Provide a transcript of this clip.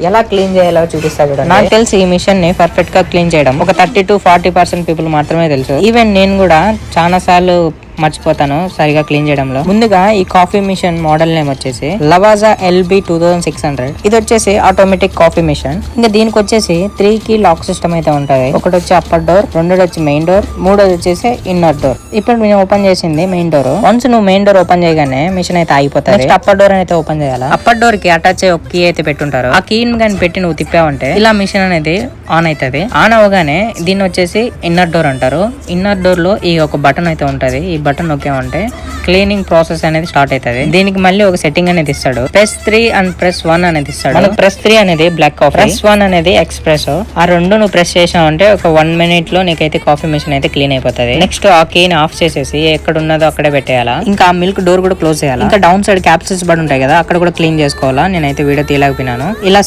ఎలా క్లీన్ చేయాలో చూపిస్తా చూడండి. నాకు తెలిసి ఈ మిషన్ ని పర్ఫెక్ట్ గా క్లీన్ చేయడం ఒక 30 to 40% పీపుల్ మాత్రమే తెలుసు. ఈవెన్ నేను కూడా చాలా సార్లు మర్చిపోతాను సరిగా క్లీన్ చేయడంలో. ముందుగా ఈ కాఫీ మిషన్ మోడల్ నేమ్ వచ్చేసి లవాజా LB 2600. ఇది వచ్చేసి ఆటోమేటిక్ కాఫీ మిషన్. ఇంకా దీనికి వచ్చేసి 3 key లాక్ సిస్టమ్ అయితే ఉంటది. ఒకటి వచ్చి అప్పర్ డోర్, రెండోది వచ్చి మెయిన్ డోర్, మూడోది వచ్చేసి ఇన్నర్ డోర్. ఇప్పుడు నేను ఓపెన్ చేసింది మెయిన్ డోర్. వన్స్ నువ్వు మెయిన్ డోర్ ఓపెన్ చేయగానే మిషన్ అయితే ఆగిపోతుంది. నెక్స్ట్ అప్పర్ డోర్ అయితే ఓపెన్ చేయాలి. అప్పర్ డోర్ కి అటాచ్ అయ్యే ఒక కీ అయితే పెట్టుంటారు. ఆ కీ కానీ పెట్టి నువ్వు తిప్పావంటే ఇలా మిషన్ అనేది ఆన్ అవుతుంది. ఆన్ అవగానే దీన్ని వచ్చేసి ఇన్నర్ డోర్ అంటారు. ఇన్నర్ డోర్ లో ఈ ఒక బటన్ అయితే ఉంటది. ఈ బటన్ నొక్కామంటే క్లీనింగ్ ప్రాసెస్ అనేది స్టార్ట్ అవుతుంది. దీనికి మళ్ళీ ఒక సెట్టింగ్ అనేది ఇస్తాడు. ప్రెస్ 3 అండ్ ప్రెస్ 1 అనేది ఇస్తాడు. మనకు ప్రెస్ 3 అనేది బ్లాక్ కాఫీ, ప్రెస్ 1 అనేది ఎక్స్ప్రెస్. ఆ రెండు నువ్వు ప్రెస్ చేసావంటే ఒక 1 minute లో నీకైతే కాఫీ మిషన్ అయితే క్లీన్ అయిపోతుంది. నెక్స్ట్ ఆ కీని ఆఫ్ చేసేసి ఎక్కడ ఉన్నదో అక్కడే పెట్టేయాలా. ఇంకా ఆ మిల్క్ డోర్ కూడా క్లోజ్ చేయాలి. ఇంకా డౌన్ సైడ్ క్యాప్సూల్స్ బడి ఉంటాయి కదా, అక్కడ కూడా క్లీన్ చేసుకోవాలా. నేనైతే వీడియో తీయలేకపోయినాను. ఇలా